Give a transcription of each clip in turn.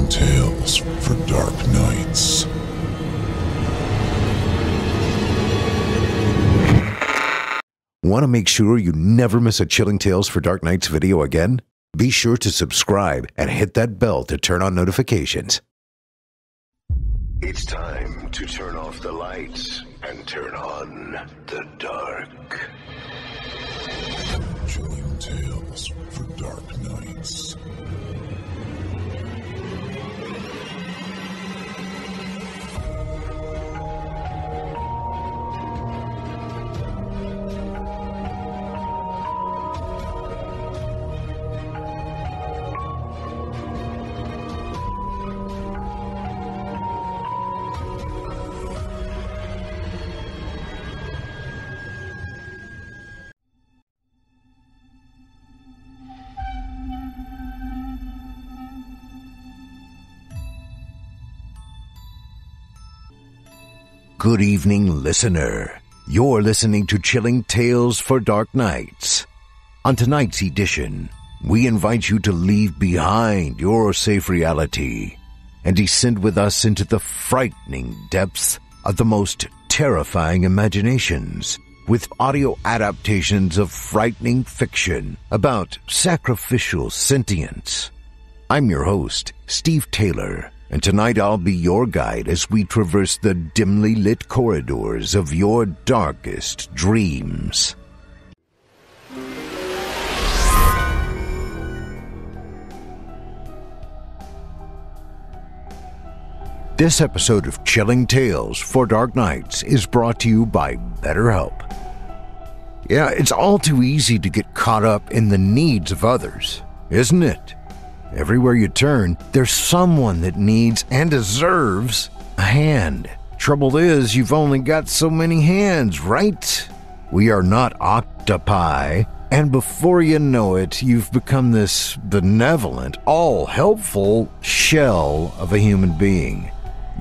Chilling tales for dark nights. Want to make sure you never miss a Chilling Tales for Dark Nights video again? Be sure to subscribe and hit that bell to turn on notifications. It's time to turn off the lights and turn on the dark. Chilling tales for dark nights. Good evening, listener. You're listening to Chilling Tales for Dark Nights. On tonight's edition, we invite you to leave behind your safe reality and descend with us into the frightening depths of the most terrifying imaginations with audio adaptations of frightening fiction about sacrificial sentience. I'm your host, Steve Taylor. And tonight I'll be your guide as we traverse the dimly lit corridors of your darkest dreams. This episode of Chilling Tales for Dark Nights is brought to you by BetterHelp. Yeah, it's all too easy to get caught up in the needs of others, isn't it? Everywhere you turn, there's someone that needs and deserves a hand. Trouble is, you've only got so many hands, right? We are not octopi, and before you know it, you've become this benevolent, all-helpful shell of a human being.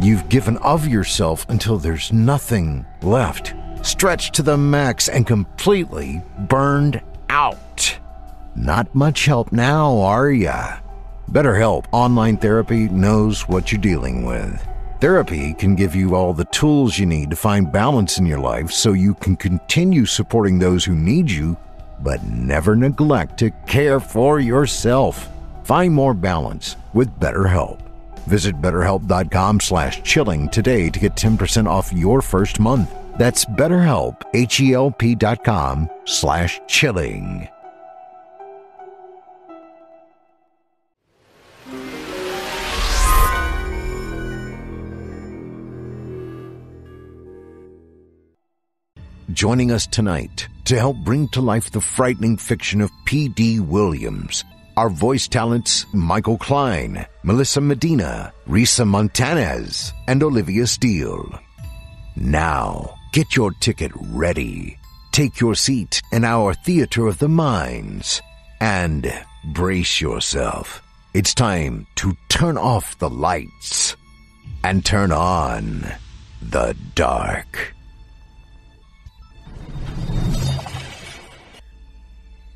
You've given of yourself until there's nothing left, stretched to the max and completely burned out. Not much help now, are ya? BetterHelp Online Therapy knows what you're dealing with. Therapy can give you all the tools you need to find balance in your life so you can continue supporting those who need you, but never neglect to care for yourself. Find more balance with BetterHelp. Visit BetterHelp.com/chilling today to get 10% off your first month. That's BetterHelp, HELP.com/chilling. Joining us tonight to help bring to life the frightening fiction of P.D. Williams are voice talents Michael Klein, Melissa Medina, Risa Montanez, and Olivia Steele. Now, get your ticket ready, take your seat in our Theater of the Minds, and brace yourself. It's time to turn off the lights and turn on the dark.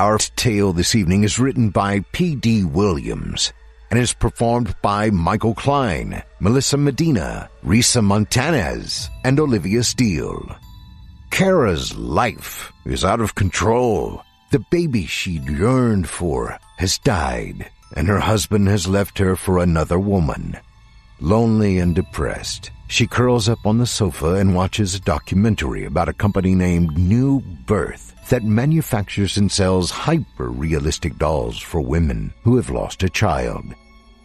Our tale this evening is written by P.D. Williams and is performed by Michael Klein, Melissa Medina, Risa Montanez, and Olivia Steele. Kara's life is out of control. The baby she'd yearned for has died, and her husband has left her for another woman. Lonely and depressed, she curls up on the sofa and watches a documentary about a company named New Birth that manufactures and sells hyper-realistic dolls for women who have lost a child.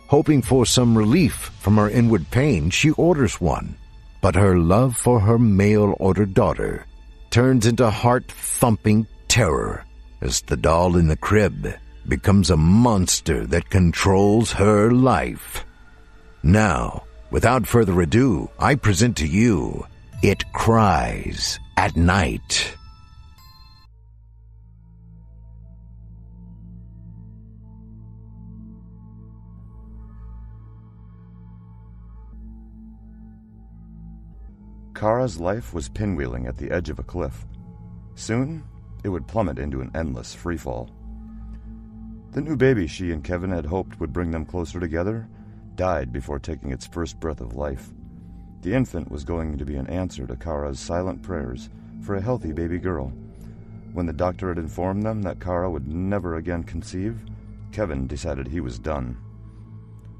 Hoping for some relief from her inward pain, she orders one, but her love for her mail-order daughter turns into heart-thumping terror as the doll in the crib becomes a monster that controls her life. Now, without further ado, I present to you It Cries at Night. Kara's life was pinwheeling at the edge of a cliff. Soon, it would plummet into an endless freefall. The new baby she and Kevin had hoped would bring them closer together died before taking its first breath of life. The infant was going to be an answer to Kara's silent prayers for a healthy baby girl. When the doctor had informed them that Kara would never again conceive, Kevin decided he was done.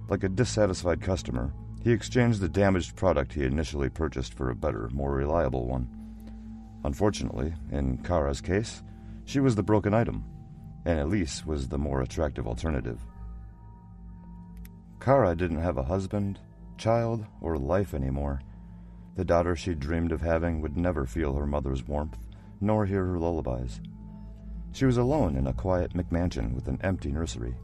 Like a dissatisfied customer, he exchanged the damaged product he initially purchased for a better, more reliable one. Unfortunately, in Kara's case, she was the broken item, and Elise was the more attractive alternative. Kara didn't have a husband, child, or life anymore. The daughter she dreamed of having would never feel her mother's warmth, nor hear her lullabies. She was alone in a quiet McMansion with an empty nursery.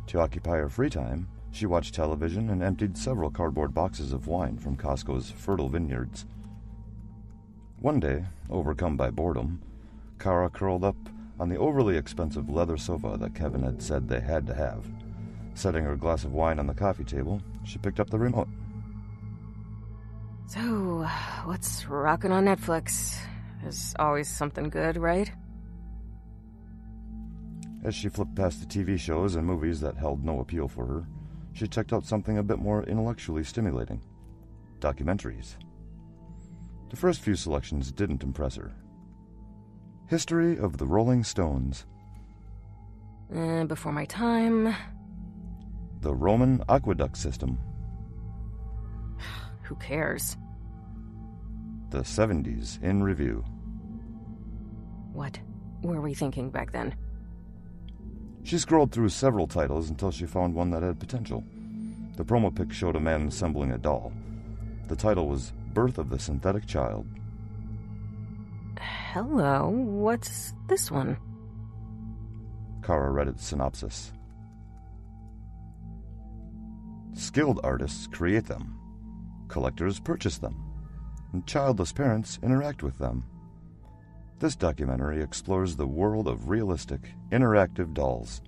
To occupy her free time, she watched television and emptied several cardboard boxes of wine from Costco's fertile vineyards. One day, overcome by boredom, Kara curled up on the overly expensive leather sofa that Kevin had said they had to have. Setting her glass of wine on the coffee table, she picked up the remote. So, what's rockin' on Netflix? There's always something good, right? As she flipped past the TV shows and movies that held no appeal for her, she checked out something a bit more intellectually stimulating. Documentaries. The first few selections didn't impress her. History of the Rolling Stones. Before my time. The Roman Aqueduct System. Who cares? The 70s in Review. What were we thinking back then? She scrolled through several titles until she found one that had potential. The promo pic showed a man assembling a doll. The title was Birth of the Synthetic Child. Hello, what's this one? Kara read its synopsis. Skilled artists create them. Collectors purchase them. And childless parents interact with them. This documentary explores the world of realistic, interactive dolls.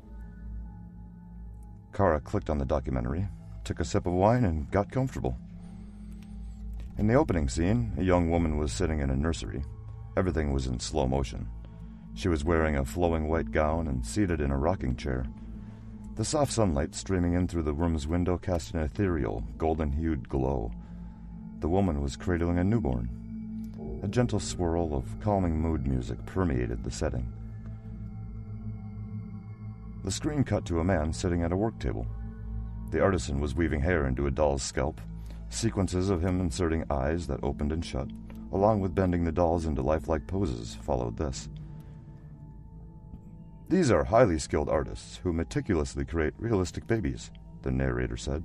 Kara clicked on the documentary, took a sip of wine, and got comfortable. In the opening scene, a young woman was sitting in a nursery. Everything was in slow motion. She was wearing a flowing white gown and seated in a rocking chair. The soft sunlight streaming in through the room's window cast an ethereal, golden-hued glow. The woman was cradling a newborn. A gentle swirl of calming mood music permeated the setting. The screen cut to a man sitting at a work table. The artisan was weaving hair into a doll's scalp. Sequences of him inserting eyes that opened and shut, along with bending the dolls into lifelike poses, followed this. These are highly skilled artists who meticulously create realistic babies, the narrator said.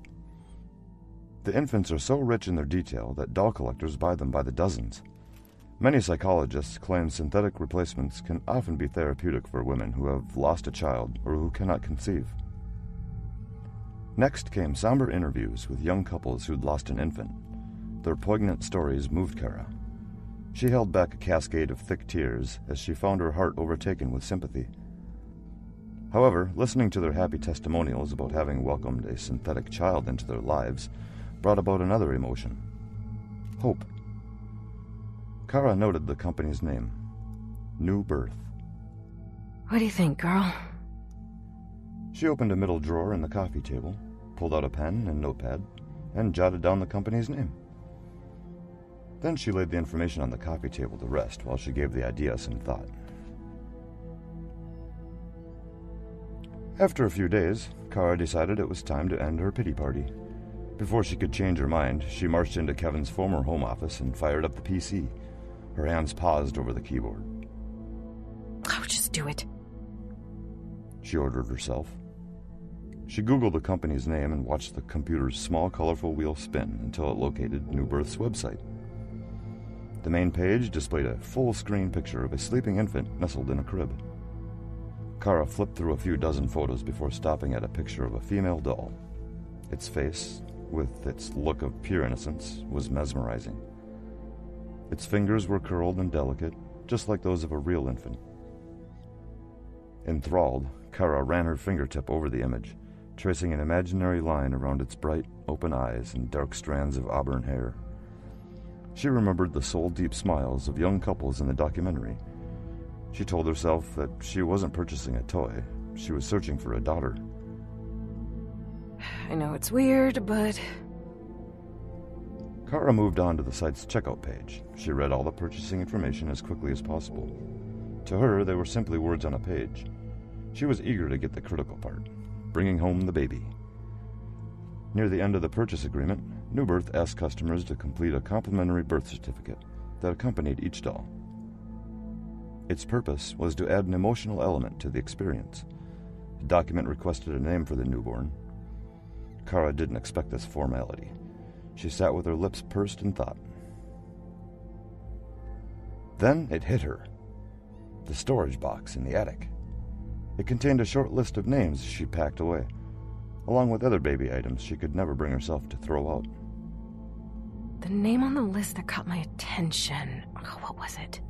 The infants are so rich in their detail that doll collectors buy them by the dozens. Many psychologists claim synthetic replacements can often be therapeutic for women who have lost a child or who cannot conceive. Next came somber interviews with young couples who'd lost an infant. Their poignant stories moved Kara. She held back a cascade of thick tears as she found her heart overtaken with sympathy. However, listening to their happy testimonials about having welcomed a synthetic child into their lives brought about another emotion: hope. Kara noted the company's name, New Birth. What do you think, girl? She opened a middle drawer in the coffee table, pulled out a pen and notepad, and jotted down the company's name. Then she laid the information on the coffee table to rest while she gave the idea some thought. After a few days, Kara decided it was time to end her pity party. Before she could change her mind, she marched into Kevin's former home office and fired up the PC. Her hands paused over the keyboard. Oh, just do it. She ordered herself. She Googled the company's name and watched the computer's small, colorful wheel spin until it located New Birth's website. The main page displayed a full-screen picture of a sleeping infant nestled in a crib. Kara flipped through a few dozen photos before stopping at a picture of a female doll. Its face, with its look of pure innocence, was mesmerizing. Its fingers were curled and delicate, just like those of a real infant. Enthralled, Kara ran her fingertip over the image, tracing an imaginary line around its bright, open eyes and dark strands of auburn hair. She remembered the soul-deep smiles of young couples in the documentary. She told herself that she wasn't purchasing a toy. She was searching for a daughter. I know it's weird, but... Kara moved on to the site's checkout page. She read all the purchasing information as quickly as possible. To her, they were simply words on a page. She was eager to get the critical part, bringing home the baby. Near the end of the purchase agreement, New Birth asked customers to complete a complimentary birth certificate that accompanied each doll. Its purpose was to add an emotional element to the experience. The document requested a name for the newborn. Kara didn't expect this formality. She sat with her lips pursed in thought. Then it hit her. The storage box in the attic. It contained a short list of names she packed away, along with other baby items she could never bring herself to throw out. The name on the list that caught my attention. Oh, what was it?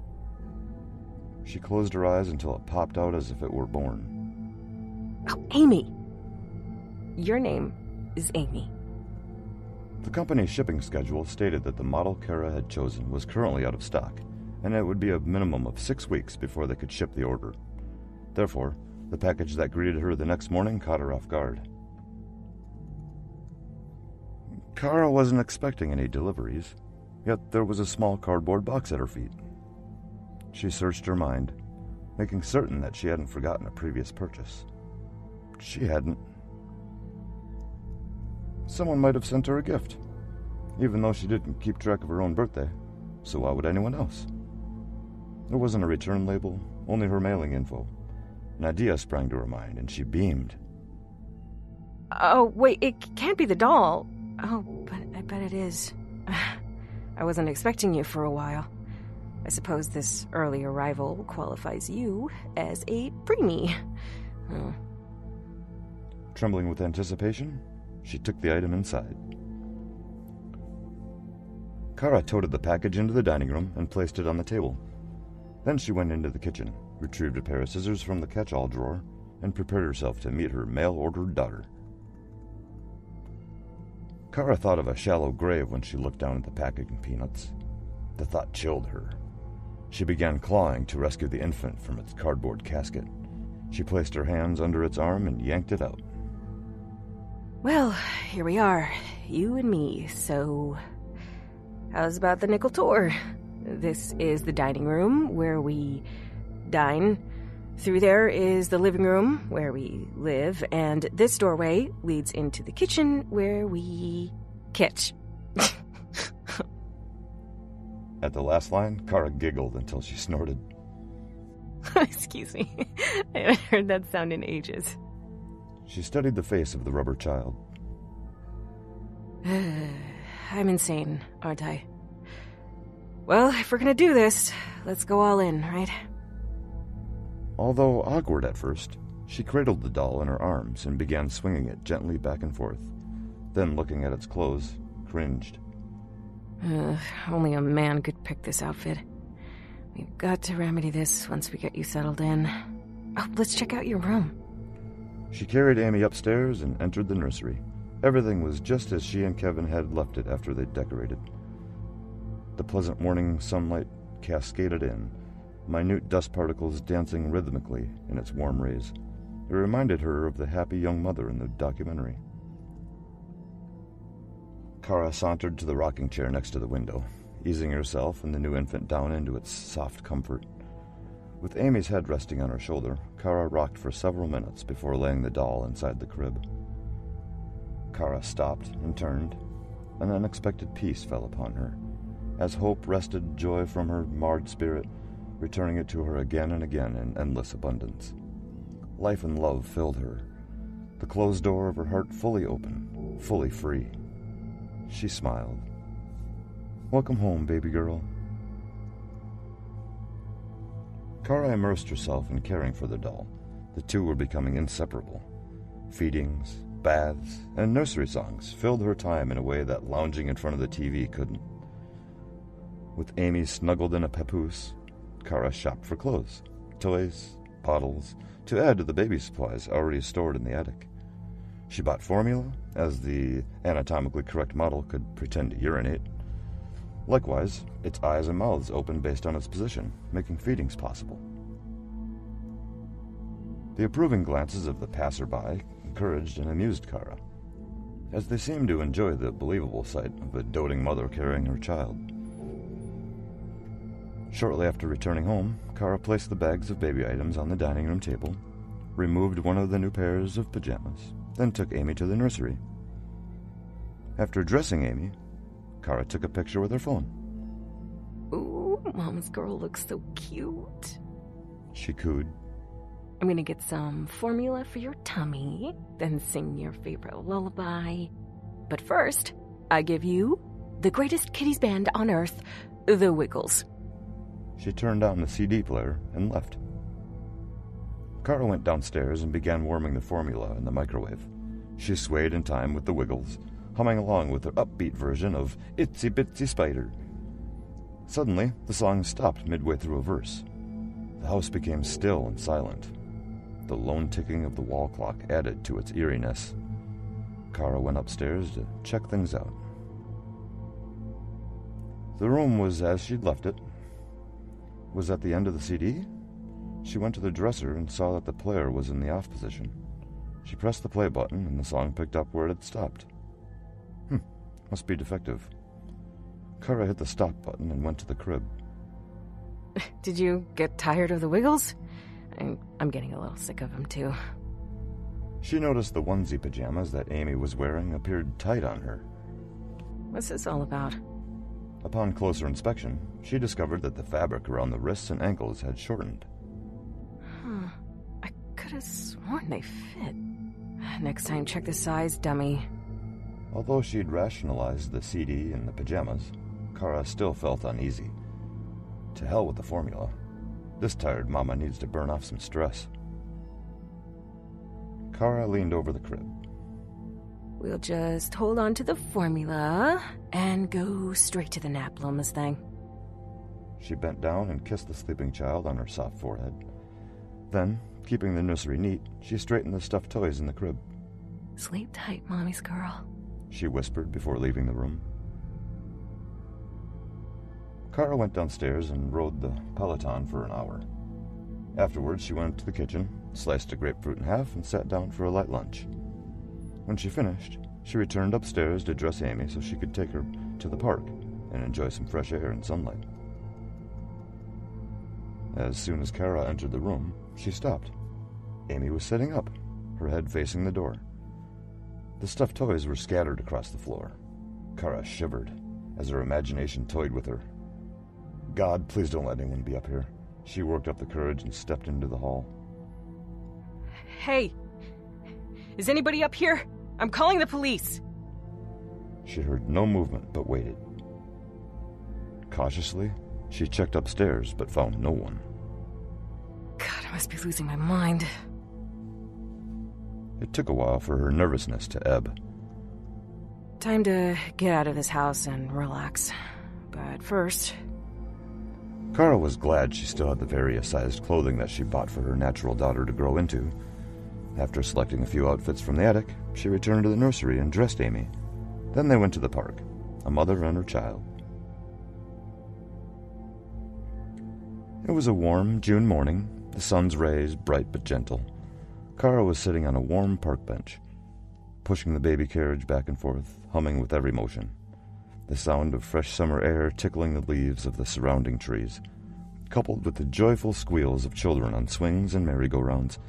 She closed her eyes until it popped out as if it were born. Oh, Amy! Your name is Amy. The company's shipping schedule stated that the model Kara had chosen was currently out of stock, and it would be a minimum of 6 weeks before they could ship the order. Therefore, the package that greeted her the next morning caught her off guard. Kara wasn't expecting any deliveries, yet there was a small cardboard box at her feet. She searched her mind, making certain that she hadn't forgotten a previous purchase. She hadn't. Someone might have sent her a gift, even though she didn't keep track of her own birthday, so why would anyone else? There wasn't a return label, only her mailing info. An idea sprang to her mind, and she beamed. Oh, wait, it can't be the doll. Oh, but I bet it is. I wasn't expecting you for a while. I suppose this early arrival qualifies you as a preemie. Oh. Trembling with anticipation, she took the item inside. Kara toted the package into the dining room and placed it on the table. Then she went into the kitchen, retrieved a pair of scissors from the catch-all drawer, and prepared herself to meet her mail-ordered daughter. Kara thought of a shallow grave when she looked down at the packing peanuts. The thought chilled her. She began clawing to rescue the infant from its cardboard casket. She placed her hands under its arm and yanked it out. Well, here we are, you and me, so... How's about the nickel tour? This is the dining room, where we dine. Through there is the living room, where we live, and this doorway leads into the kitchen, where we kitch. At the last line, Kara giggled until she snorted. Excuse me. I haven't heard that sound in ages. She studied the face of the rubber child. I'm insane, aren't I? Well, if we're gonna do this, let's go all in, right? Although awkward at first, she cradled the doll in her arms and began swinging it gently back and forth. Then, looking at its clothes, cringed. Only a man could pick this outfit. We've got to remedy this once we get you settled in. Oh, let's check out your room. She carried Amy upstairs and entered the nursery. Everything was just as she and Kevin had left it after they'd decorated. The pleasant morning sunlight cascaded in, minute dust particles dancing rhythmically in its warm rays. It reminded her of the happy young mother in the documentary. Kara sauntered to the rocking chair next to the window, easing herself and the new infant down into its soft comfort. With Amy's head resting on her shoulder, Kara rocked for several minutes before laying the doll inside the crib. Kara stopped and turned. An unexpected peace fell upon her, as hope wrested joy from her marred spirit, returning it to her again and again in endless abundance. Life and love filled her, the closed door of her heart fully open, fully free. She smiled. "Welcome home, baby girl." Kara immersed herself in caring for the doll. The two were becoming inseparable. Feedings, baths, and nursery songs filled her time in a way that lounging in front of the TV couldn't. With Amy snuggled in a papoose, Kara shopped for clothes, toys, bottles, to add to the baby supplies already stored in the attic. She bought formula, as the anatomically correct model could pretend to urinate. Likewise, its eyes and mouths opened based on its position, making feedings possible. The approving glances of the passerby encouraged and amused Kara. as they seemed to enjoy the believable sight of a doting mother carrying her child. Shortly after returning home, Kara placed the bags of baby items on the dining room table, removed one of the new pairs of pajamas, then took Amy to the nursery. After dressing Amy, Kara took a picture with her phone. Ooh, Mama's girl looks so cute. She cooed. I'm gonna get some formula for your tummy, then sing your favorite lullaby. But first, I give you the greatest kiddies band on earth, The Wiggles. She turned on the CD player and left. Kara went downstairs and began warming the formula in the microwave. She swayed in time with the Wiggles, humming along with their upbeat version of Itsy Bitsy Spider. Suddenly, the song stopped midway through a verse. The house became still and silent. The lone ticking of the wall clock added to its eeriness. Kara went upstairs to check things out. The room was as she'd left it. Was at the end of the CD? She went to the dresser and saw that the player was in the off position. She pressed the play button and the song picked up where it had stopped. Must be defective. Kara hit the stop button and went to the crib. Did you get tired of the Wiggles? I'm getting a little sick of them, too. She noticed the onesie pajamas that Amy was wearing appeared tight on her. What's this all about? Upon closer inspection, she discovered that the fabric around the wrists and ankles had shortened. I could have sworn they fit. Next time, check the size, dummy. Although she'd rationalized the CD and the pajamas, Kara still felt uneasy. To hell with the formula. This tired mama needs to burn off some stress. Kara leaned over the crib. We'll just hold on to the formula and go straight to the nap, Mustang. She bent down and kissed the sleeping child on her soft forehead. Then, keeping the nursery neat, she straightened the stuffed toys in the crib. Sleep tight, Mommy's girl, she whispered before leaving the room. Kara went downstairs and rode the Peloton for an hour. Afterwards, she went to the kitchen, sliced a grapefruit in half, and sat down for a light lunch. When she finished, she returned upstairs to dress Amy so she could take her to the park and enjoy some fresh air and sunlight. As soon as Kara entered the room, she stopped. Amy was sitting up, her head facing the door. The stuffed toys were scattered across the floor. Kara shivered as her imagination toyed with her. God, please don't let anyone be up here. She worked up the courage and stepped into the hall. Hey! Is anybody up here? I'm calling the police! She heard no movement but waited. Cautiously, she checked upstairs but found no one. God, I must be losing my mind. It took a while for her nervousness to ebb. Time to get out of this house and relax. But first... Kara was glad she still had the various-sized clothing that she bought for her natural daughter to grow into. After selecting a few outfits from the attic, she returned to the nursery and dressed Amy. Then they went to the park, a mother and her child. It was a warm June morning, the sun's rays bright but gentle. Kara was sitting on a warm park bench, pushing the baby carriage back and forth, humming with every motion. The sound of fresh summer air tickling the leaves of the surrounding trees, coupled with the joyful squeals of children on swings and merry-go-rounds,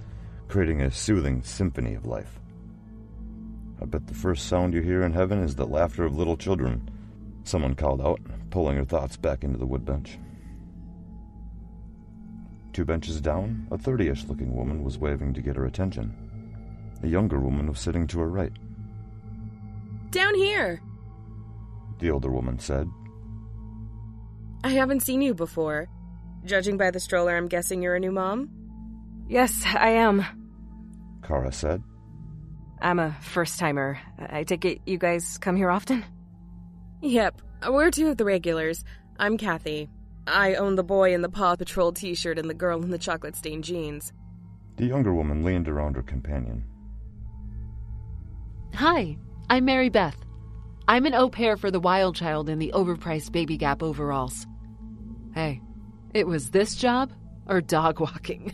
creating a soothing symphony of life. I bet the first sound you hear in heaven is the laughter of little children, someone called out, pulling her thoughts back into the woodbench. 2 benches down, a 30-ish looking woman was waving to get her attention. A younger woman was sitting to her right. Down here! The older woman said. I haven't seen you before. Judging by the stroller, I'm guessing you're a new mom? Yes, I am. Kara said. I'm a first-timer. I take it you guys come here often? Yep, we're 2 of the regulars. I'm Kathy. I own the boy in the Paw Patrol t-shirt and the girl in the chocolate-stained jeans. The younger woman leaned around her companion. Hi, I'm Mary Beth. I'm an au pair for the wild child in the overpriced Baby Gap overalls. Hey, it was this job or dog walking?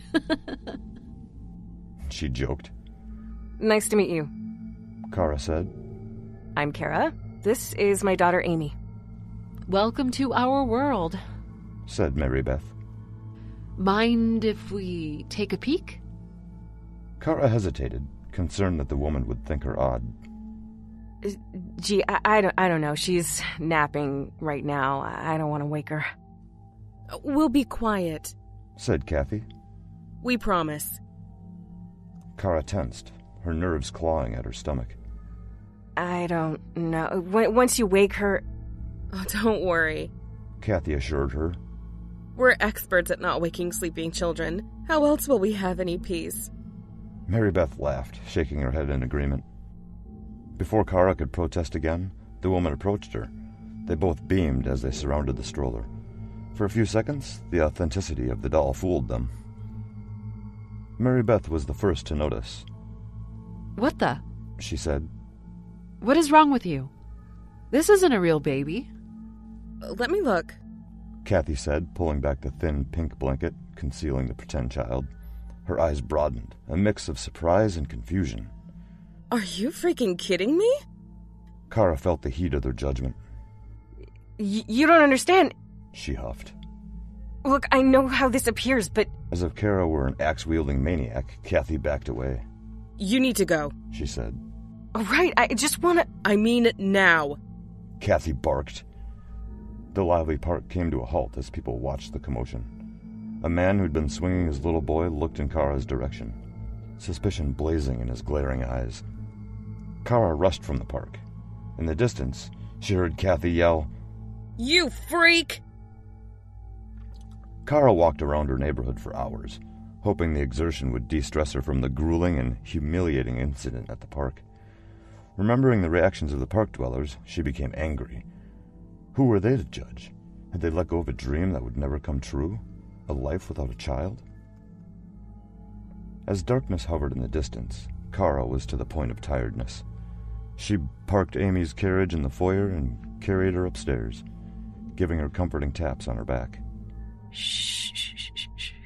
She joked. Nice to meet you. Kara said. I'm Kara. This is my daughter, Amy. Welcome to our world, said Mary Beth. Mind if we take a peek? Kara hesitated, concerned that the woman would think her odd. Gee, I don't know. She's napping right now. I don't want to wake her. We'll be quiet, said Kathy. We promise. Kara tensed, her nerves clawing at her stomach. I don't know. Once you wake her... Oh, don't worry, Kathy assured her. We're experts at not waking sleeping children. How else will we have any peace? Mary Beth laughed, shaking her head in agreement. Before Kara could protest again, the woman approached her. They both beamed as they surrounded the stroller. For a few seconds, the authenticity of the doll fooled them. Mary Beth was the first to notice. What the? She said. What is wrong with you? This isn't a real baby. Let me look, Kathy said, pulling back the thin pink blanket, concealing the pretend child. Her eyes broadened, a mix of surprise and confusion. Are you freaking kidding me? Kara felt the heat of their judgment. You don't understand. She huffed. Look, I know how this appears, but... As if Kara were an axe-wielding maniac, Kathy backed away. You need to go, she said. All right, I just want to... I mean now. Kathy barked. The lively park came to a halt as people watched the commotion. A man who'd been swinging his little boy looked in Kara's direction, suspicion blazing in his glaring eyes. Kara rushed from the park. In the distance, she heard Kathy yell, You freak! Kara walked around her neighborhood for hours, hoping the exertion would de-stress her from the grueling and humiliating incident at the park. Remembering the reactions of the park dwellers, she became angry. Who were they to judge? Had they let go of a dream that would never come true? A life without a child? As darkness hovered in the distance, Kara was to the point of tiredness. She parked Amy's carriage in the foyer and carried her upstairs, giving her comforting taps on her back. Shh.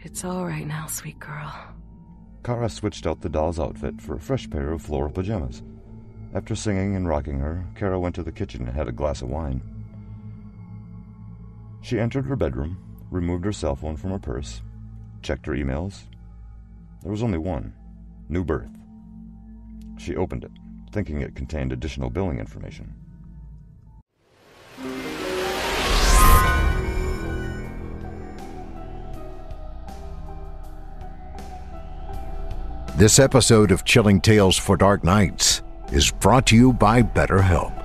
It's all right now, sweet girl. Kara switched out the doll's outfit for a fresh pair of floral pajamas. After singing and rocking her, Kara went to the kitchen and had a glass of wine. She entered her bedroom, removed her cell phone from her purse, checked her emails. There was only one, new birth. She opened it, thinking it contained additional billing information. This episode of Chilling Tales for Dark Nights is brought to you by BetterHelp.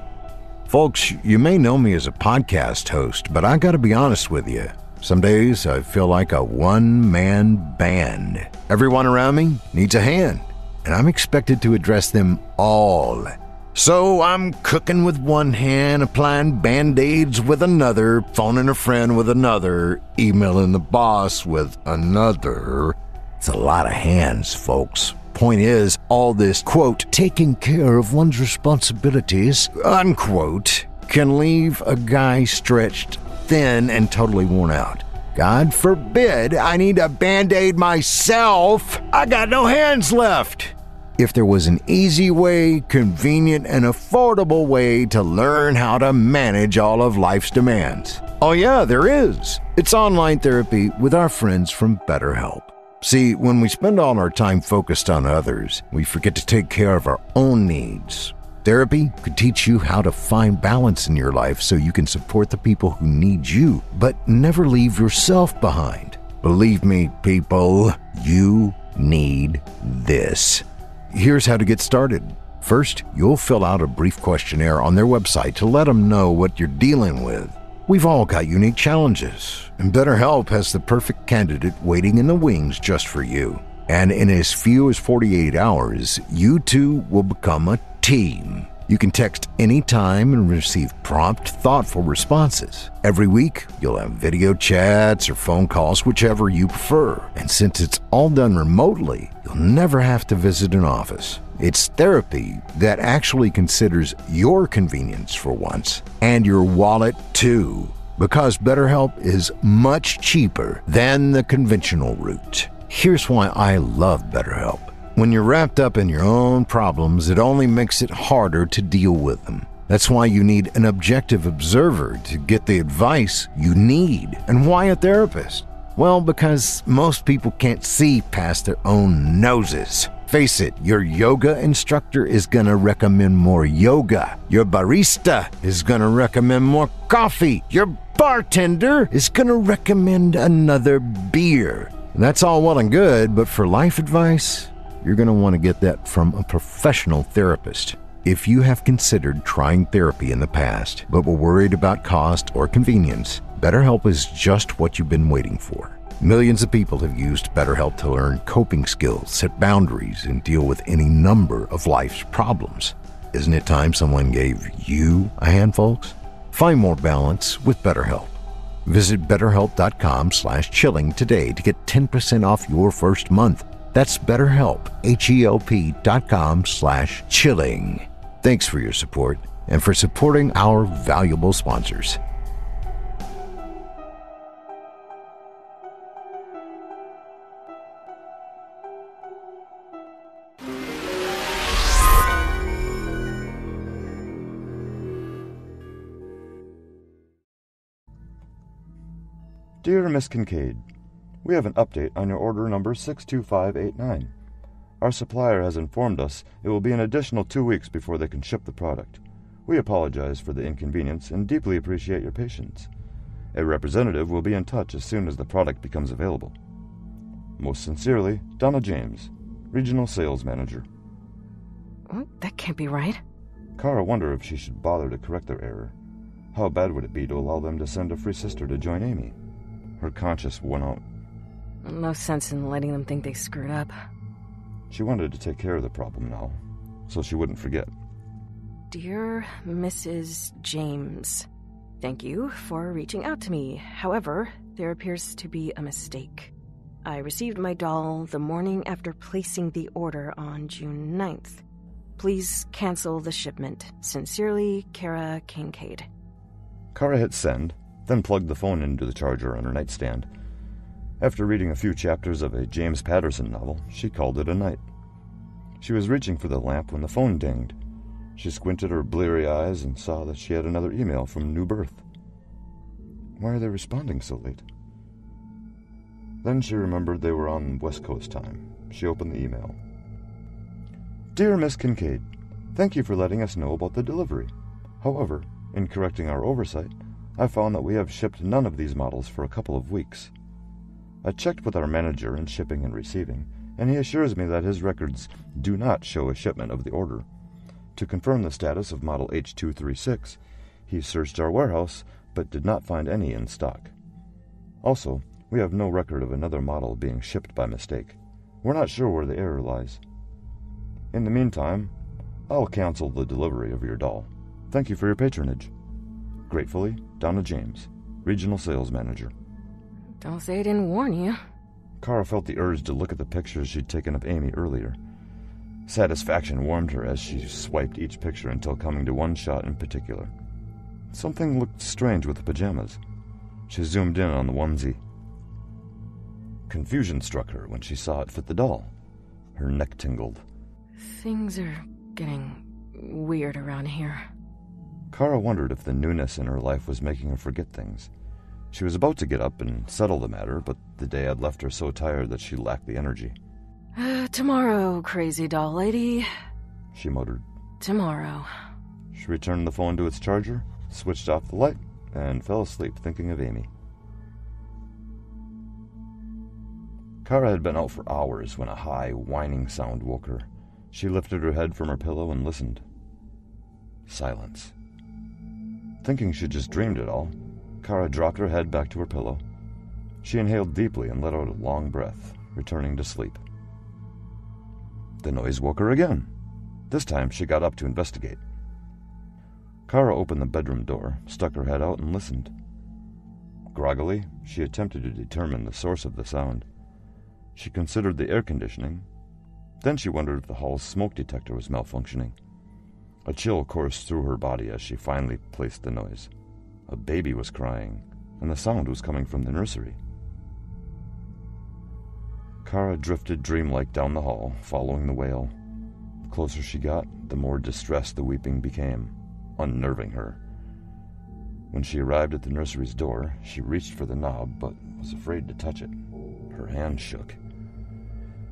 Folks, you may know me as a podcast host, but I gotta be honest with you. Some days I feel like a one-man band. Everyone around me needs a hand, and I'm expected to address them all. So I'm cooking with one hand, applying Band-Aids with another, phoning a friend with another, emailing the boss with another. It's a lot of hands, folks. Point is, all this, quote, taking care of one's responsibilities, unquote, can leave a guy stretched thin and totally worn out. God forbid I need a Band-Aid myself. I got no hands left. If there was an easy way, convenient, and affordable way to learn how to manage all of life's demands. Oh yeah, there is. It's online therapy with our friends from BetterHelp. See, when we spend all our time focused on others, we forget to take care of our own needs. Therapy could teach you how to find balance in your life so you can support the people who need you, but never leave yourself behind. Believe me, people, you need this. Here's how to get started. First, you'll fill out a brief questionnaire on their website to let them know what you're dealing with. We've all got unique challenges, and BetterHelp has the perfect candidate waiting in the wings just for you. And in as few as 48 hours, you two will become a team. You can text anytime and receive prompt, thoughtful responses. Every week, you'll have video chats or phone calls, whichever you prefer. And since it's all done remotely, you'll never have to visit an office. It's therapy that actually considers your convenience for once, and your wallet too, because BetterHelp is much cheaper than the conventional route. Here's why I love BetterHelp. When you're wrapped up in your own problems, it only makes it harder to deal with them. That's why you need an objective observer to get the advice you need. And why a therapist? Well, because most people can't see past their own noses. Face it, your yoga instructor is going to recommend more yoga. Your barista is going to recommend more coffee. Your bartender is going to recommend another beer. That's all well and good, but for life advice, you're going to want to get that from a professional therapist. If you have considered trying therapy in the past, but were worried about cost or convenience, BetterHelp is just what you've been waiting for. Millions of people have used BetterHelp to learn coping skills, set boundaries, and deal with any number of life's problems. Isn't it time someone gave you a hand, folks? Find more balance with BetterHelp. Visit BetterHelp.com/chilling today to get 10% off your first month. That's BetterHelp, HELP.com/chilling. Thanks for your support and for supporting our valuable sponsors. Dear Miss Kincaid, we have an update on your order number 62589. Our supplier has informed us it will be an additional 2 weeks before they can ship the product. We apologize for the inconvenience and deeply appreciate your patience. A representative will be in touch as soon as the product becomes available. Most sincerely, Donna James, Regional Sales Manager. That can't be right. Kara wondered if she should bother to correct their error. How bad would it be to allow them to send a free sister to join Amy? Her conscience went out. No sense in letting them think they screwed up. She wanted to take care of the problem now, so she wouldn't forget. Dear Mrs. James, thank you for reaching out to me. However, there appears to be a mistake. I received my doll the morning after placing the order on June 9th. Please cancel the shipment. Sincerely, Kara Kincaid. Kara hit send, then plugged the phone into the charger on her nightstand. After reading a few chapters of a James Patterson novel, she called it a night. She was reaching for the lamp when the phone dinged. She squinted her bleary eyes and saw that she had another email from New Birth. Why are they responding so late? Then she remembered they were on West Coast time. She opened the email. Dear Miss Kincaid, thank you for letting us know about the delivery. However, in correcting our oversight, I found that we have shipped none of these models for a couple of weeks. I checked with our manager in shipping and receiving, and he assures me that his records do not show a shipment of the order. To confirm the status of model H236, he searched our warehouse but did not find any in stock. Also, we have no record of another model being shipped by mistake. We're not sure where the error lies. In the meantime, I'll cancel the delivery of your doll. Thank you for your patronage. Gratefully, Donna James, Regional Sales Manager. Don't say I didn't warn you. Kara felt the urge to look at the pictures she'd taken of Amy earlier. Satisfaction warmed her as she swiped each picture until coming to one shot in particular. Something looked strange with the pajamas. She zoomed in on the onesie. Confusion struck her when she saw it fit the doll. Her neck tingled. Things are getting weird around here. Kara wondered if the newness in her life was making her forget things. She was about to get up and settle the matter, but the day had left her so tired that she lacked the energy. Tomorrow, crazy doll lady. She muttered. Tomorrow. She returned the phone to its charger, switched off the light, and fell asleep thinking of Amy. Kara had been out for hours when a high, whining sound woke her. She lifted her head from her pillow and listened. Silence. Thinking she'd just dreamed it all, Kara dropped her head back to her pillow. She inhaled deeply and let out a long breath, returning to sleep. The noise woke her again. This time she got up to investigate. Kara opened the bedroom door, stuck her head out, and listened. Groggily, she attempted to determine the source of the sound. She considered the air conditioning. Then she wondered if the hall's smoke detector was malfunctioning. A chill coursed through her body as she finally placed the noise. A baby was crying, and the sound was coming from the nursery. Kara drifted dreamlike down the hall, following the wail. The closer she got, the more distressed the weeping became. unnerving her. When she arrived at the nursery's door, she reached for the knob, but was afraid to touch it. Her hand shook.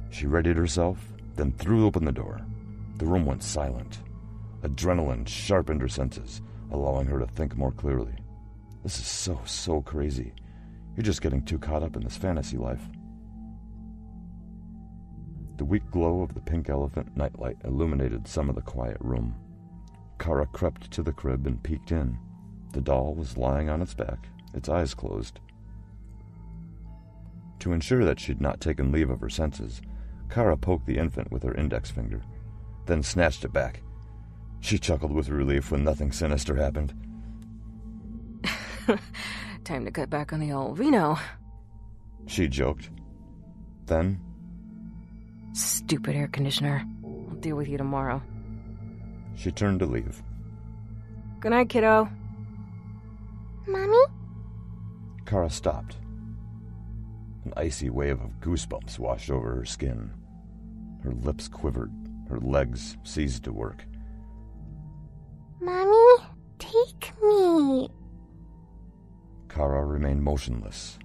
She readied herself, then threw open the door. The room went silent. Adrenaline sharpened her senses, allowing her to think more clearly. This is so crazy. You're just getting too caught up in this fantasy life. The weak glow of the pink elephant nightlight illuminated some of the quiet room. Kara crept to the crib and peeked in. The doll was lying on its back, its eyes closed. To ensure that she'd not taken leave of her senses, Kara poked the infant with her index finger, then snatched it back. She chuckled with relief when nothing sinister happened. Time to cut back on the old vino. She joked. Then... Stupid air conditioner. I'll deal with you tomorrow. She turned to leave. Good night, kiddo. Mommy? Kara stopped. An icy wave of goosebumps washed over her skin. Her lips quivered. Her legs ceased to work. Mommy, take me. Kara remained motionless,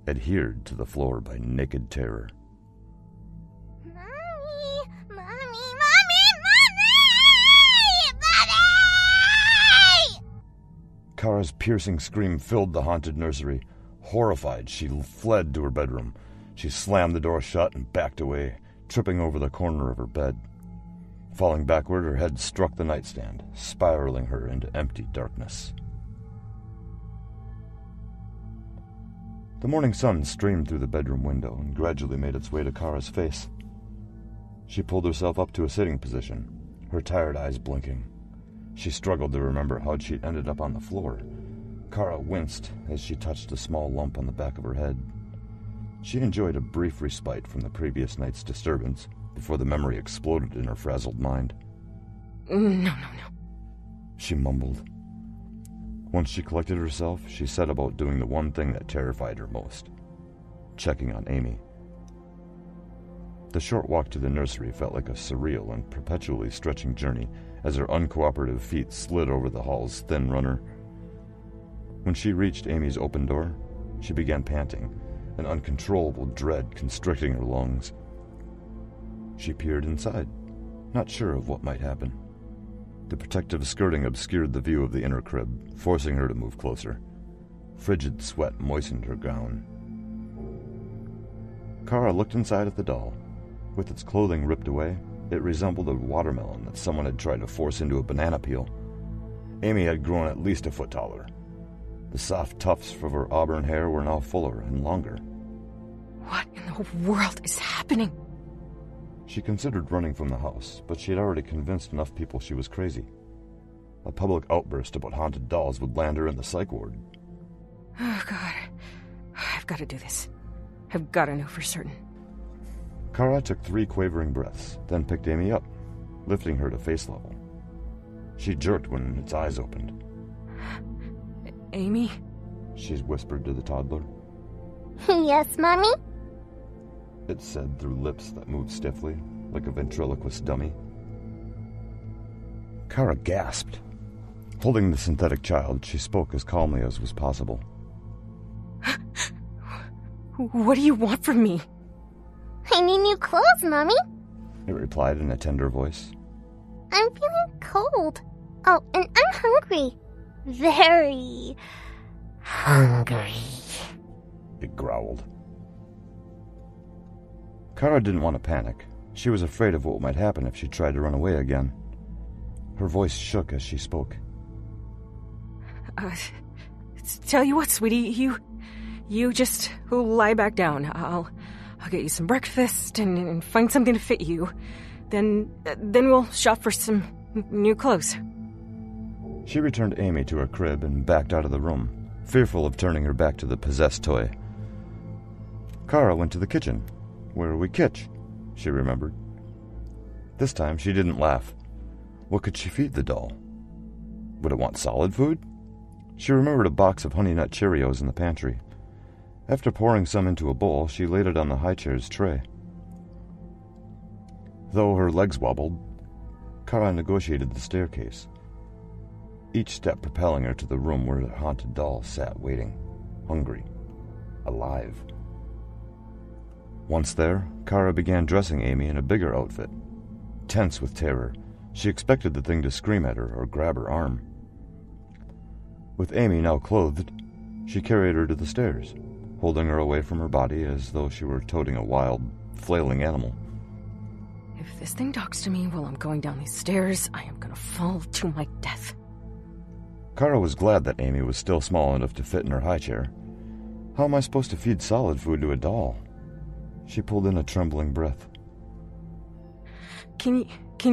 adhered to the floor by naked terror. Mommy! Kara's piercing scream filled the haunted nursery. Horrified, she fled to her bedroom. She slammed the door shut and backed away, tripping over the corner of her bed. Falling backward, her head struck the nightstand, spiraling her into empty darkness. The morning sun streamed through the bedroom window and gradually made its way to Kara's face. She pulled herself up to a sitting position, her tired eyes blinking. She struggled to remember how she'd ended up on the floor. Kara winced as she touched a small lump on the back of her head. She enjoyed a brief respite from the previous night's disturbance before the memory exploded in her frazzled mind. No. She mumbled. Once she collected herself, she set about doing the one thing that terrified her most, checking on Amy. The short walk to the nursery felt like a surreal and perpetually stretching journey as her uncooperative feet slid over the hall's thin runner. When she reached Amy's open door, she began panting, an uncontrollable dread constricting her lungs. She peered inside, not sure of what might happen. The protective skirting obscured the view of the inner crib, forcing her to move closer. Frigid sweat moistened her gown. Kara looked inside at the doll. With its clothing ripped away, it resembled a watermelon that someone had tried to force into a banana peel. Amy had grown at least a foot taller. The soft tufts of her auburn hair were now fuller and longer. What in the world is happening? She considered running from the house, but she had already convinced enough people she was crazy. A public outburst about haunted dolls would land her in the psych ward. Oh, God. I've got to do this. I've got to know for certain. Kara took 3 quavering breaths, then picked Amy up, lifting her to face level. She jerked when its eyes opened. Amy? She whispered to the toddler. Yes, Mommy? It said through lips that moved stiffly, like a ventriloquist dummy. Kara gasped. Holding the synthetic child, she spoke as calmly as was possible. What do you want from me? I need new clothes, Mommy. It replied in a tender voice. I'm feeling cold. Oh, and I'm hungry. Very hungry. It growled. Kara didn't want to panic. She was afraid of what might happen if she tried to run away again. Her voice shook as she spoke. Tell you what, sweetie, you just lie back down. I'll get you some breakfast and find something to fit you. Then we'll shop for some new clothes. She returned Amy to her crib and backed out of the room, fearful of turning her back to the possessed toy. Kara went to the kitchen, where we kitch, she remembered. This time she didn't laugh. What could she feed the doll? Would it want solid food? She remembered a box of Honey Nut Cheerios in the pantry. After pouring some into a bowl, she laid it on the high chair's tray. Though her legs wobbled, Kara negotiated the staircase. each step propelling her to the room where the haunted doll sat waiting, hungry, alive. Once there, Kara began dressing Amy in a bigger outfit. Tense with terror, she expected the thing to scream at her or grab her arm. With Amy now clothed, she carried her to the stairs, holding her away from her body as though she were toting a wild, flailing animal. If this thing talks to me while I'm going down these stairs, I am gonna fall to my death. Kara was glad that Amy was still small enough to fit in her high chair. How am I supposed to feed solid food to a doll? She pulled in a trembling breath. Can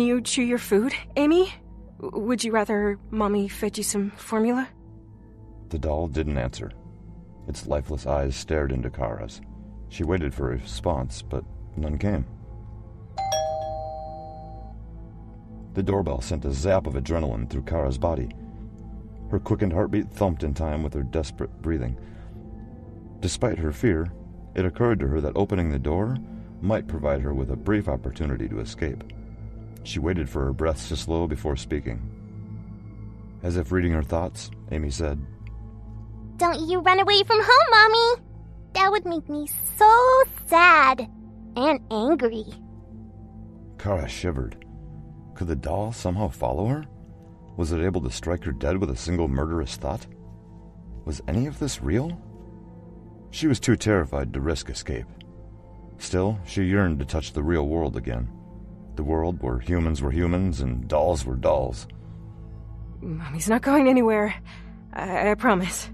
you chew your food, Amy? Would you rather Mommy fed you some formula? The doll didn't answer. Its lifeless eyes stared into Kara's. She waited for a response, but none came. The doorbell sent a zap of adrenaline through Kara's body. Her quickened heartbeat thumped in time with her desperate breathing. Despite her fear, it occurred to her that opening the door might provide her with a brief opportunity to escape. She waited for her breath to slow before speaking. As if reading her thoughts, Amy said, Don't you run away from home, Mommy! That would make me so sad and angry. Kara shivered. Could the doll somehow follow her? Was it able to strike her dead with a single murderous thought? Was any of this real? She was too terrified to risk escape. Still, she yearned to touch the real world again. The world where humans were humans and dolls were dolls. Mommy's not going anywhere. I promise.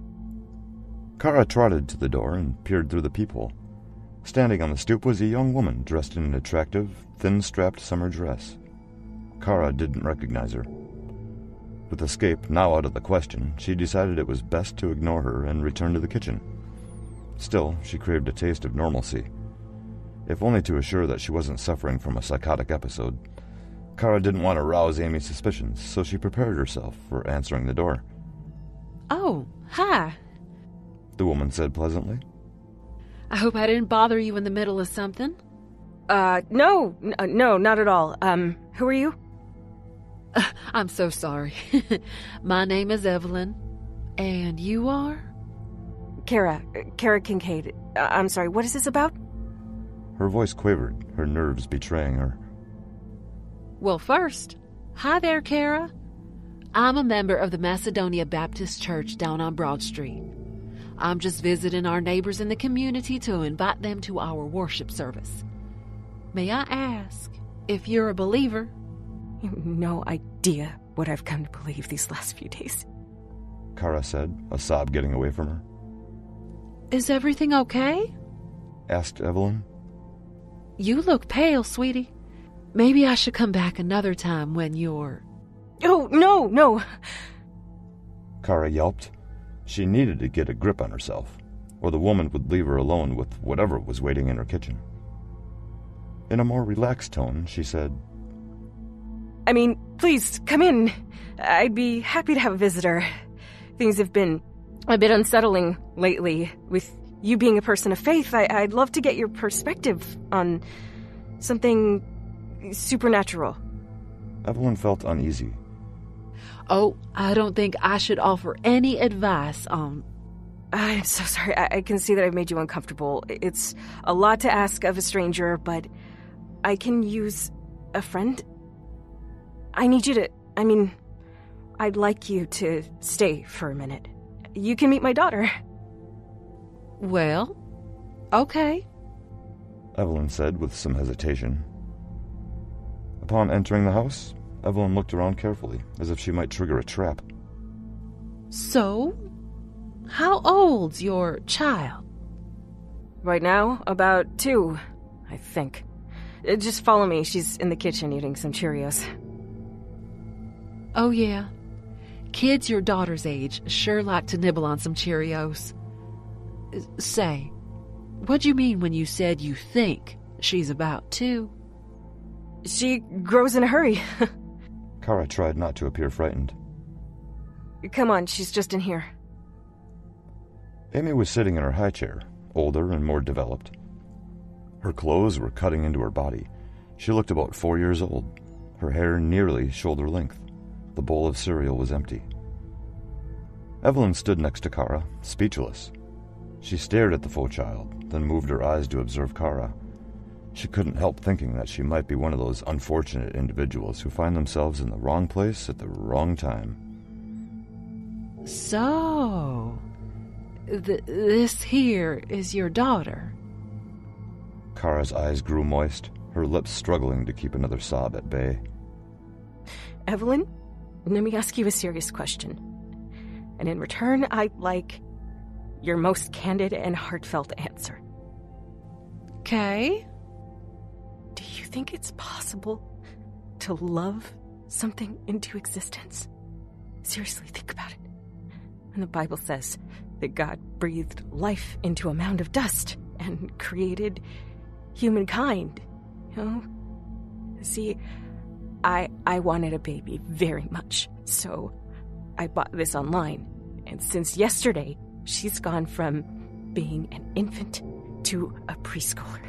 Kara trotted to the door and peered through the peephole. Standing on the stoop was a young woman dressed in an attractive, thin-strapped summer dress. Kara didn't recognize her. With escape now out of the question, she decided it was best to ignore her and return to the kitchen. Still, she craved a taste of normalcy. If only to assure that she wasn't suffering from a psychotic episode. Kara didn't want to rouse Amy's suspicions, so she prepared herself for answering the door. Oh, hi. The woman said pleasantly. I hope I didn't bother you in the middle of something. No, not at all. Who are you? I'm so sorry. My name is Evelyn. And you are? Kara Kincaid. I'm sorry, what is this about? Her voice quivered, her nerves betraying her. Well, first, hi there, Kara. I'm a member of the Macedonia Baptist Church down on Broad Street. I'm just visiting our neighbors in the community to invite them to our worship service. May I ask if you're a believer? You have no idea what I've come to believe these last few days. Kara said, a sob getting away from her. Is everything okay? Asked Evelyn. You look pale, sweetie. Maybe I should come back another time when you're... Oh, no! Kara yelped. She needed to get a grip on herself, or the woman would leave her alone with whatever was waiting in her kitchen. In a more relaxed tone, she said, I mean, please, come in. I'd be happy to have a visitor. Things have been a bit unsettling lately. With you being a person of faith, I'd love to get your perspective on something supernatural. Evelyn felt uneasy. Oh, I don't think I should offer any advice on... I'm so sorry. I can see that I've made you uncomfortable. It's a lot to ask of a stranger, but I can use a friend. I need you to... I'd like you to stay for a minute. You can meet my daughter. Well, okay. Evelyn said with some hesitation. Upon entering the house, Evelyn looked around carefully, as if she might trigger a trap. So, how old's your child? Right now, about 2, I think. Just follow me. She's in the kitchen eating some Cheerios. Oh, yeah. Kids your daughter's age sure like to nibble on some Cheerios. Say, what'd you mean when you said you think she's about 2? She grows in a hurry. Kara tried not to appear frightened. Come on, she's just in here. Amy was sitting in her high chair, older and more developed. Her clothes were cutting into her body. She looked about 4 years old, her hair nearly shoulder length. The bowl of cereal was empty. Evelyn stood next to Kara, speechless. She stared at the faux child, then moved her eyes to observe Kara. She couldn't help thinking that she might be one of those unfortunate individuals who find themselves in the wrong place at the wrong time. So, this here is your daughter? Kara's eyes grew moist, her lips struggling to keep another sob at bay. Evelyn, let me ask you a serious question. And in return, I'd like your most candid and heartfelt answer. Okay. Do you think it's possible to love something into existence? Seriously, think about it. And the Bible says that God breathed life into a mound of dust and created humankind. You know? See, I wanted a baby very much, so I bought this online. And since yesterday, she's gone from being an infant to a preschooler.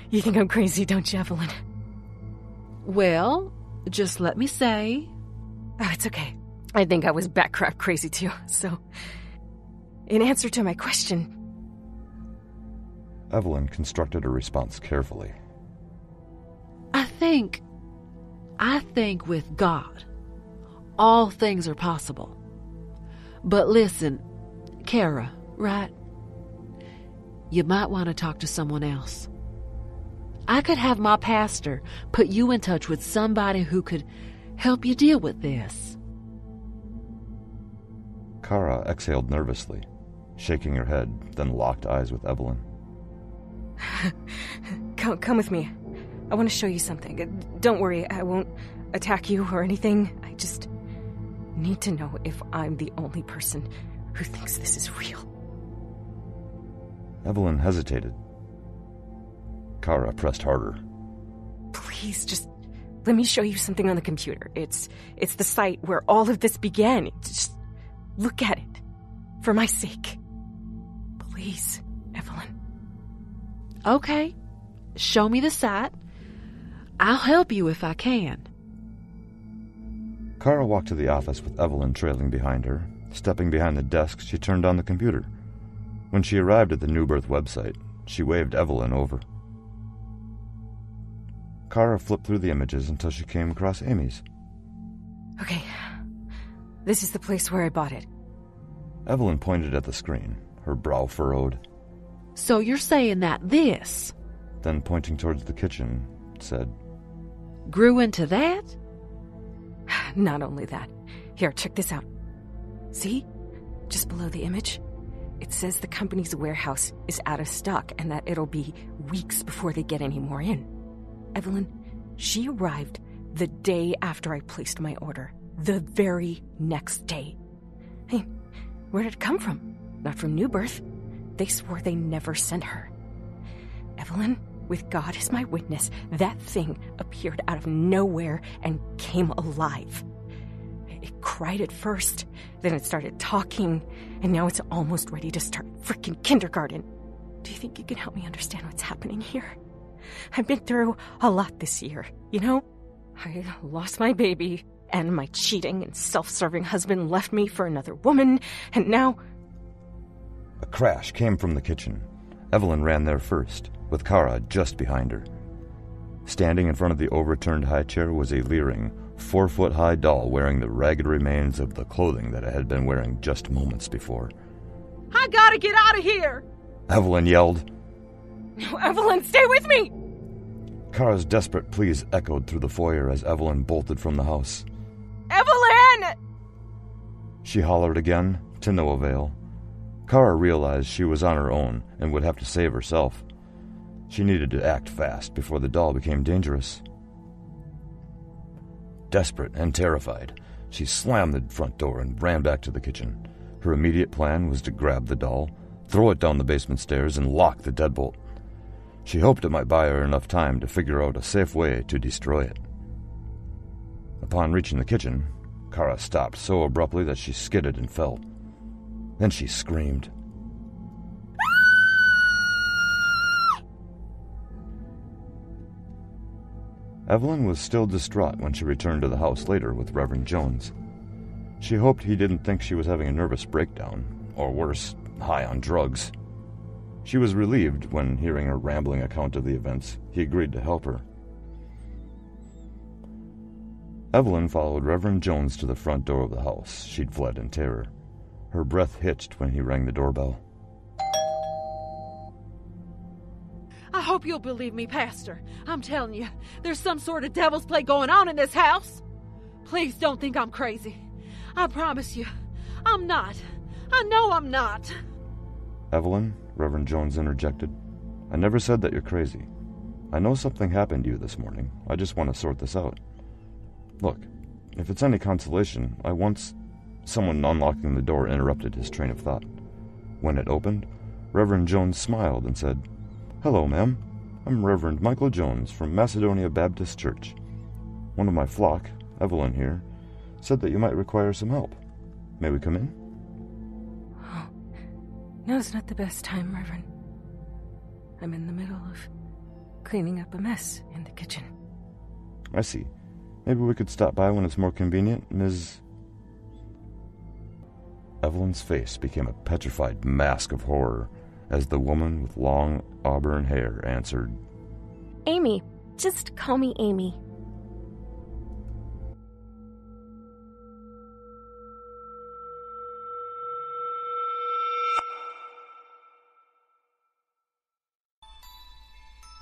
You think I'm crazy, don't you, Evelyn? Well, just let me say... Oh, it's okay. I think I was bat-crap crazy too, so... In answer to my question... Evelyn constructed a response carefully. I think with God, all things are possible. But listen, Kara, right? You might want to talk to someone else. I could have my pastor put you in touch with somebody who could help you deal with this. Kara exhaled nervously, shaking her head, then locked eyes with Evelyn. Come with me. I want to show you something. Don't worry, I won't attack you or anything. I just need to know if I'm the only person who thinks this is real. Evelyn hesitated. Kara pressed harder. Please, just let me show you something on the computer. It's the site where all of this began. Just look at it. For my sake. Please, Evelyn. Okay. Show me the site. I'll help you if I can. Kara walked to the office with Evelyn trailing behind her. Stepping behind the desk, she turned on the computer. When she arrived at the New Birth website, she waved Evelyn over. Kara flipped through the images until she came across Amy's. Okay. This is the place where I bought it. Evelyn pointed at the screen, her brow furrowed. So you're saying that this... Then pointing towards the kitchen, said, grew into that? Not only that. Here, check this out. See? Just below the image? It says the company's warehouse is out of stock and that it'll be weeks before they get any more in. Evelyn, she arrived the day after I placed my order. The very next day. Hey, where did it come from? Not from New Birth. They swore they never sent her. Evelyn, with God as my witness, that thing appeared out of nowhere and came alive. It cried at first, then it started talking, and now it's almost ready to start frickin' kindergarten. Do you think you can help me understand what's happening here? I've been through a lot this year, you know? I lost my baby, and my cheating and self-serving husband left me for another woman, and now... A crash came from the kitchen. Evelyn ran there first, with Kara just behind her. Standing in front of the overturned high chair was a leering, 4-foot-high doll wearing the ragged remains of the clothing that it had been wearing just moments before. I gotta get out of here! Evelyn yelled. No, Evelyn, stay with me! Kara's desperate pleas echoed through the foyer as Evelyn bolted from the house. Evelyn! She hollered again, to no avail. Kara realized she was on her own and would have to save herself. She needed to act fast before the doll became dangerous. Desperate and terrified, she slammed the front door and ran back to the kitchen. Her immediate plan was to grab the doll, throw it down the basement stairs, and lock the deadbolt. She hoped it might buy her enough time to figure out a safe way to destroy it. Upon reaching the kitchen, Kara stopped so abruptly that she skidded and fell. Then she screamed. Evelyn was still distraught when she returned to the house later with Reverend Jones. She hoped he didn't think she was having a nervous breakdown, or worse, high on drugs. She was relieved when, hearing her rambling account of the events, he agreed to help her. Evelyn followed Reverend Jones to the front door of the house. She'd fled in terror. Her breath hitched when he rang the doorbell. I hope you'll believe me, Pastor. I'm telling you, there's some sort of devil's play going on in this house. Please don't think I'm crazy. I promise you, I'm not. I know I'm not. Evelyn, Reverend Jones interjected, I never said that you're crazy. I know something happened to you this morning. I just want to sort this out. Look, if it's any consolation, someone unlocking the door interrupted his train of thought. When it opened, Reverend Jones smiled and said, Hello, ma'am. I'm Reverend Michael Jones from Macedonia Baptist Church. One of my flock, Evelyn here, said that you might require some help. May we come in? Oh, now's not the best time, Reverend. I'm in the middle of cleaning up a mess in the kitchen. I see. Maybe we could stop by when it's more convenient, Ms. Evelyn's face became a petrified mask of horror as the woman with long auburn hair answered, Amy. Just call me Amy.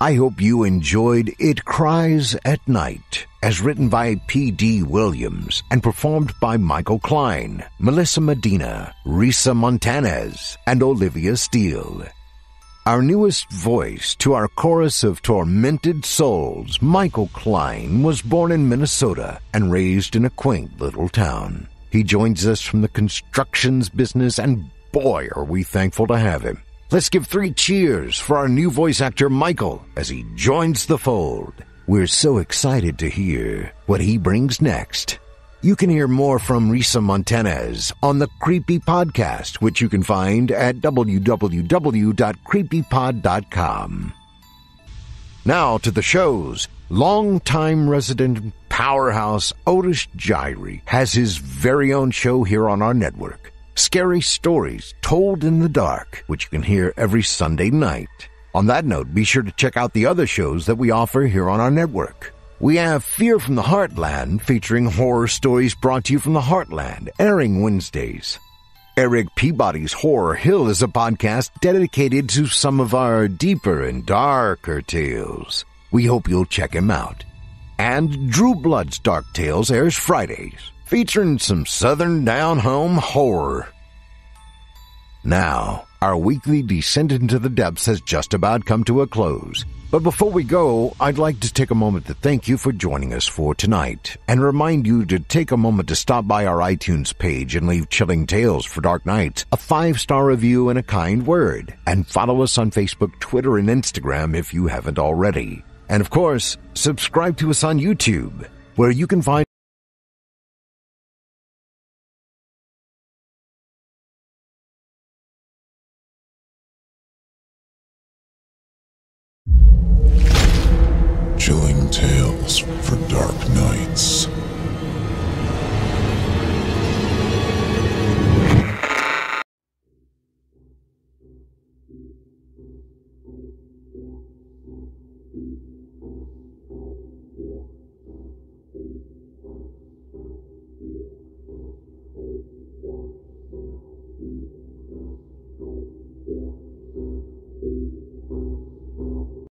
I hope you enjoyed It Cries at Night, as written by P.D. Williams and performed by Michael Klein, Melissa Medina, Risa Montanez, and Olivia Steele. Our newest voice to our chorus of tormented souls, Michael Klein, was born in Minnesota and raised in a quaint little town. He joins us from the constructions business, and boy, are we thankful to have him. Let's give 3 cheers for our new voice actor, Michael, as he joins the fold. We're so excited to hear what he brings next. You can hear more from Risa Montanez on the Creepy Podcast, which you can find at www.creepypod.com. Now to the shows. Longtime resident powerhouse Otis Jiry has his very own show here on our network. Scary Stories Told in the Dark, which you can hear every Sunday night. On that note, be sure to check out the other shows that we offer here on our network. We have Fear from the Heartland, featuring horror stories brought to you from the Heartland, airing Wednesdays. Eric Peabody's Horror Hill is a podcast dedicated to some of our deeper and darker tales. We hope you'll check him out. And Drew Blood's Dark Tales airs Fridays, featuring some southern down-home horror. Now, our weekly descent into the depths has just about come to a close. But before we go, I'd like to take a moment to thank you for joining us for tonight, and remind you to take a moment to stop by our iTunes page and leave Chilling Tales for Dark Nights a 5-star review and a kind word, and follow us on Facebook, Twitter, and Instagram if you haven't already. And of course, subscribe to us on YouTube, where you can find